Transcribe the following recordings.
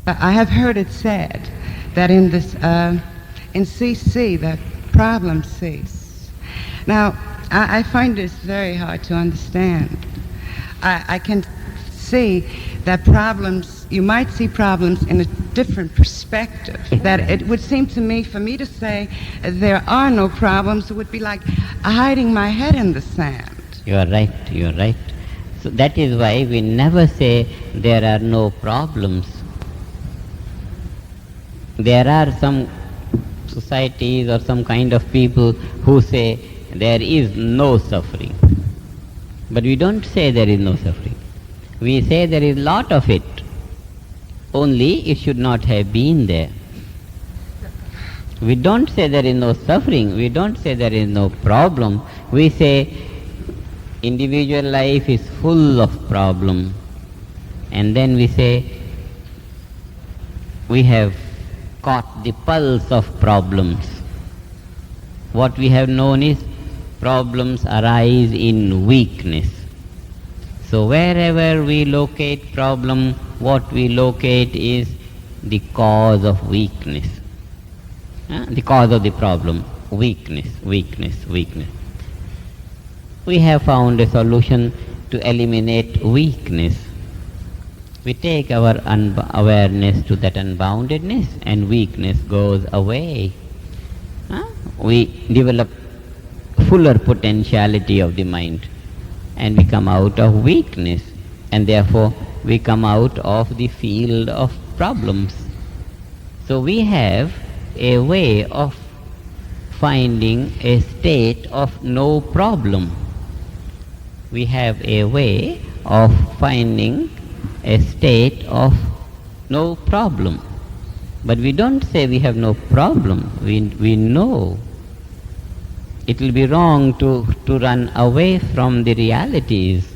I have heard it said that in CC that problems cease. Now, I find this very hard to understand. I can see that problems, you might see problems in a different perspective. That it would seem to me, for me to say there are no problems, it would be like hiding my head in the sand. You are right, you are right. So that is why we never say there are no problems. There are some societies or some kind of people who say there is no suffering. But we don't say there is no suffering. We say there is lot of it. Only it should not have been there. We don't say there is no suffering. We don't say there is no problem. We say individual life is full of problem. And then we say we have caught the pulse of problems. What we have known is problems arise in weakness. So wherever we locate problem, what we locate is the cause of weakness. The cause of the problem, weakness, weakness, weakness. We have found a solution to eliminate weakness. We take our awareness to that unboundedness and weakness goes away. We develop fuller potentiality of the mind and we come out of weakness, and therefore we come out of the field of problems. So we have a way of finding a state of no problem. We have a way of finding a state of no problem. But we don't say we have no problem. We know. It will be wrong to run away from the realities.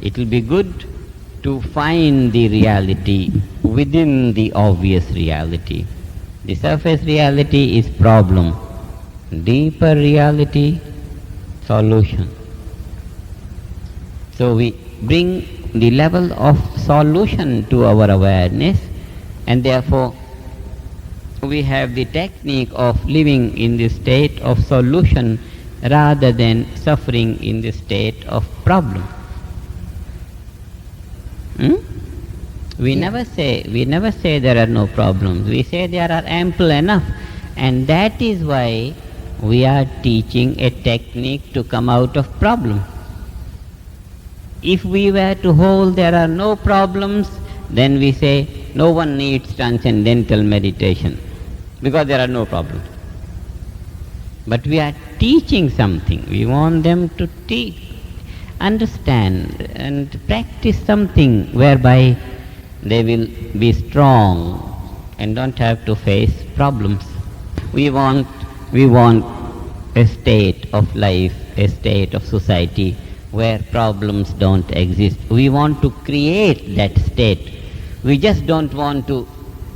It will be good to find the reality within the obvious reality. The surface reality is problem. Deeper reality, solution. So we bring the level of solution to our awareness, and therefore we have the technique of living in the state of solution rather than suffering in the state of problem. We never say there are no problems. We say there are ample enough, and that is why we are teaching a technique to come out of problem. If we were to hold there are no problems, then we say no one needs transcendental meditation, because there are no problems. But we are teaching something. We want them to understand and practice something whereby they will be strong and don't have to face problems. We want a state of life, a state of society where problems don't exist. We want to create that state. We just don't want to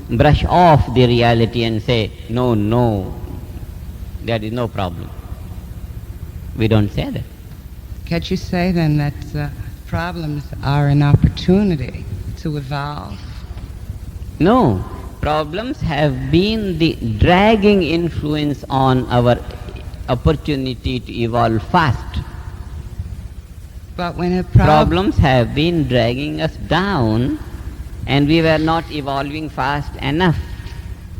brush off the reality and say, no, there is no problem. We don't say that. Can't you say then that problems are an opportunity to evolve? No, problems have been the dragging influence on our opportunity to evolve fast. But when a Problems have been dragging us down, and we were not evolving fast enough,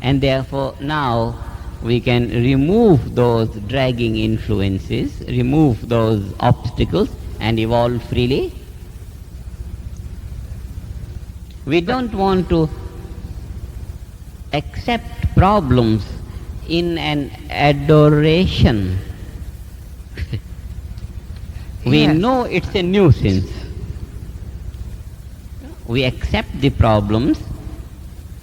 and therefore now we can remove those dragging influences, remove those obstacles and evolve freely. We don't want to accept problems in an adoration. We Yes. know it's a nuisance. We accept the problems.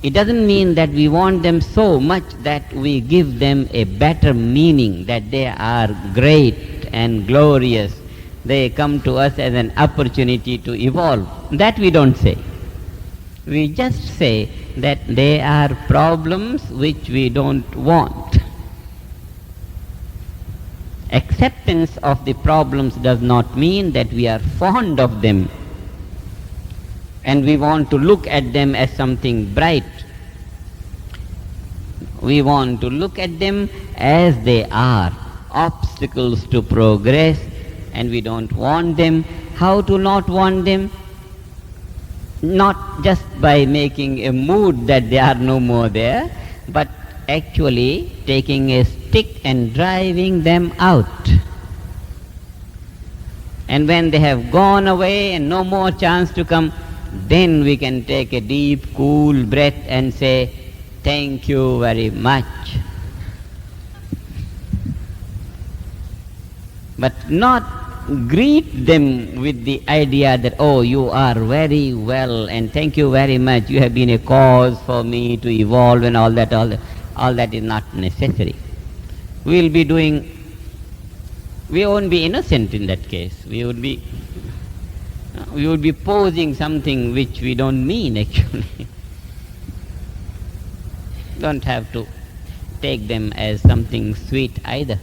It doesn't mean that we want them so much that we give them a better meaning, that they are great and glorious. They come to us as an opportunity to evolve. That we don't say. We just say that they are problems which we don't want. Acceptance of the problems does not mean that we are fond of them. and we want to look at them as something bright. We want to look at them as they are, obstacles to progress, and we don't want them. How to not want them? Not just by making a mood that they are no more there, but actually taking a stick and driving them out. And when they have gone away and no more chance to come, then we can take a deep, cool breath and say, thank you very much. But not greet them with the idea that, oh, you are very well and thank you very much, you have been a cause for me to evolve and all that is not necessary. We won't be innocent in that case. We would be posing something which we don't mean actually. Don't have to take them as something sweet either.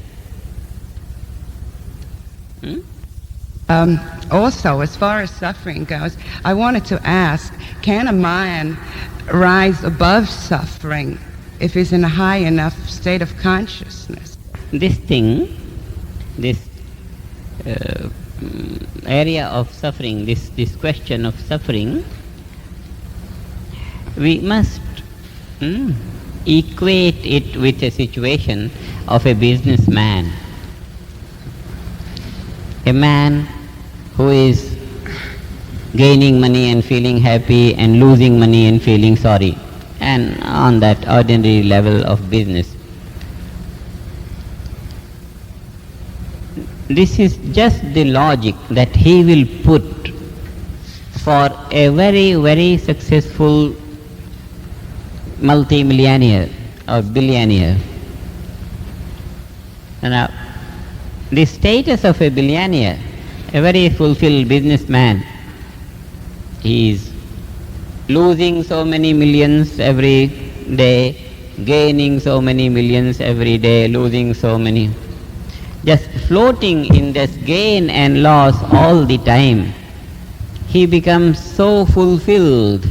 Also, as far as suffering goes, I wanted to ask, can a man rise above suffering if he's in a high enough state of consciousness? This area of suffering, this question of suffering, we must equate it with a situation of a businessman. A man who is gaining money and feeling happy and losing money and feeling sorry, and on that ordinary level of business. This is just the logic that he will put for a very, very successful multi-millionaire or billionaire. Now, the status of a billionaire, a very fulfilled businessman, he is losing so many millions every day, gaining so many millions every day, losing so many, just floating in this gain and loss all the time. He becomes so fulfilled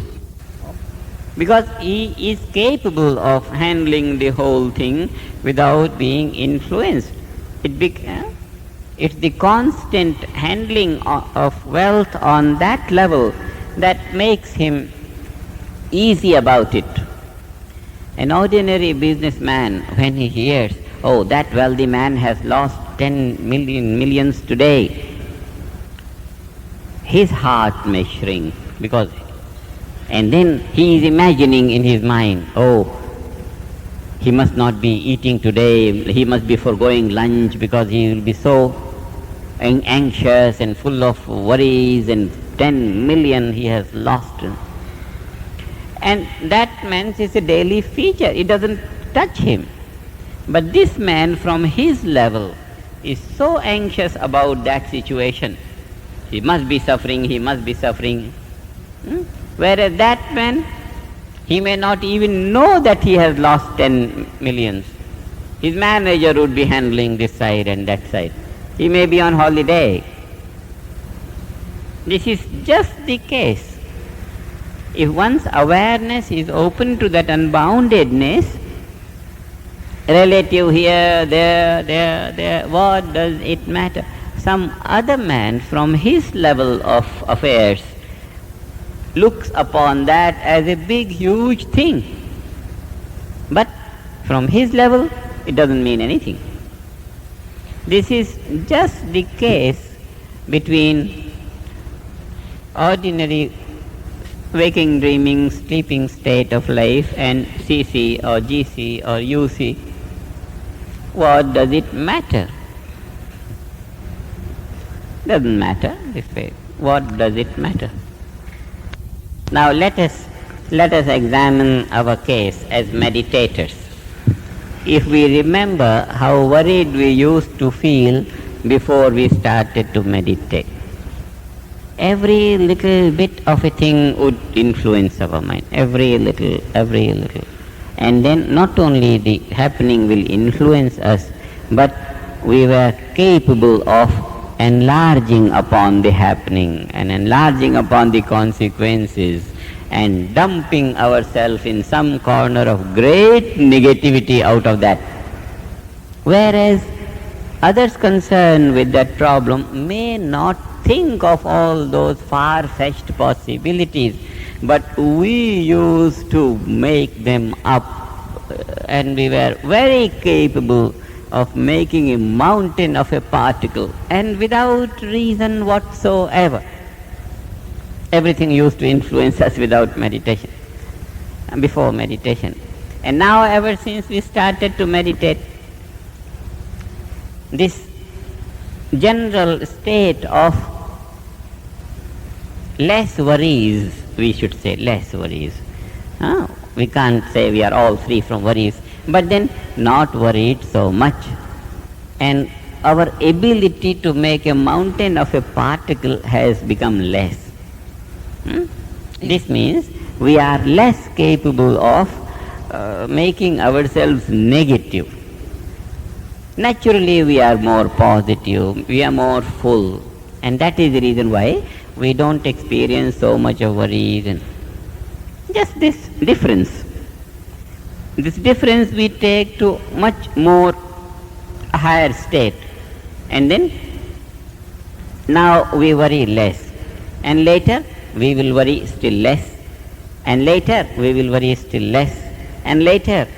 because he is capable of handling the whole thing without being influenced. It's the constant handling of wealth on that level that makes him easy about it. An ordinary businessman, when he hears, oh, that wealthy man has lost 10 millions today, his heart may shrink and then he is imagining in his mind, oh, he must not be eating today, he must be foregoing lunch because he will be so anxious and full of worries, and 10 million he has lost. And that man's is a daily feature, it doesn't touch him. But this man from his level is so anxious about that situation. He must be suffering, he must be suffering. Whereas that man, he may not even know that he has lost 10 millions. His manager would be handling this side and that side. He may be on holiday. This is just the case. If one's awareness is open to that unboundedness, relative here, there, what does it matter? Some other man from his level of affairs looks upon that as a big, huge thing. But from his level, it doesn't mean anything. This is just the case between ordinary waking, dreaming, sleeping state of life and CC or GC or UC. What does it matter? Doesn't matter this way. What does it matter? Now let us examine our case as meditators. If we remember how worried we used to feel before we started to meditate, every little bit of a thing would influence our mind, every little. And then not only the happening will influence us, but we were capable of enlarging upon the happening and enlarging upon the consequences and dumping ourselves in some corner of great negativity out of that. Whereas others concerned with that problem may not think of all those far-fetched possibilities, but we used to make them up, and we were very capable of making a mountain of a particle, and without reason whatsoever. Everything used to influence us without meditation, before meditation. And now, ever since we started to meditate, this general state of less worries, we should say less worries. We can't say we are all free from worries, but then not worried so much. And our ability to make a mountain of a particle has become less. This means we are less capable of making ourselves negative. Naturally, we are more positive, we are more full, and that is the reason why we don't experience so much of worries. And just this difference we take to much more higher state, and then now we worry less, and later we will worry still less, and later we will worry still less, and later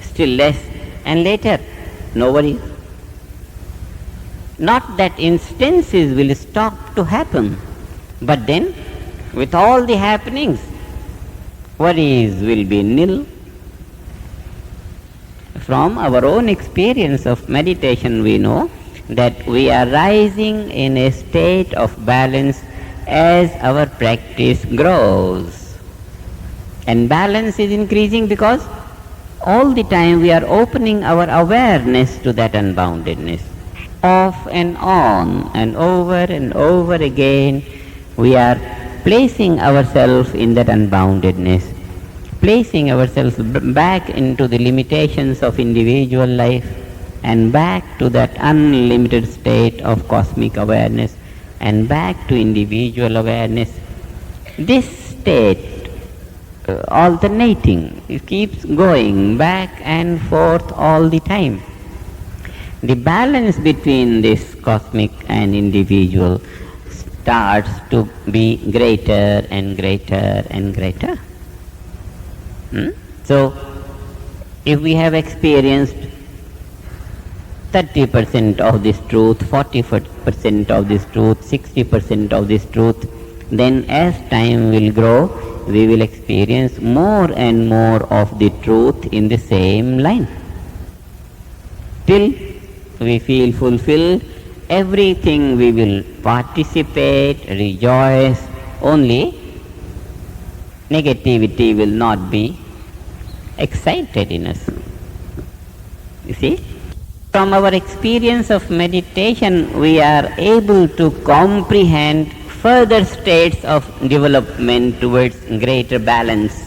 still less, and later no worries. Not that instances will stop to happen, but then with all the happenings, worries will be nil. From our own experience of meditation, we know that we are rising in a state of balance as our practice grows. And balance is increasing because all the time we are opening our awareness to that unboundedness. Off and on and over again, we are placing ourselves in that unboundedness, placing ourselves back into the limitations of individual life and back to that unlimited state of cosmic awareness and back to individual awareness. This state alternating, it keeps going back and forth all the time. The balance between this cosmic and individual starts to be greater and greater and greater. So, if we have experienced 30% of this truth, 40% of this truth, 60% of this truth, then as time will grow, we will experience more and more of the truth in the same line. Till we feel fulfilled, everything we will participate, rejoice, only negativity will not be excited in us. You see? From our experience of meditation, we are able to comprehend further states of development towards greater balance.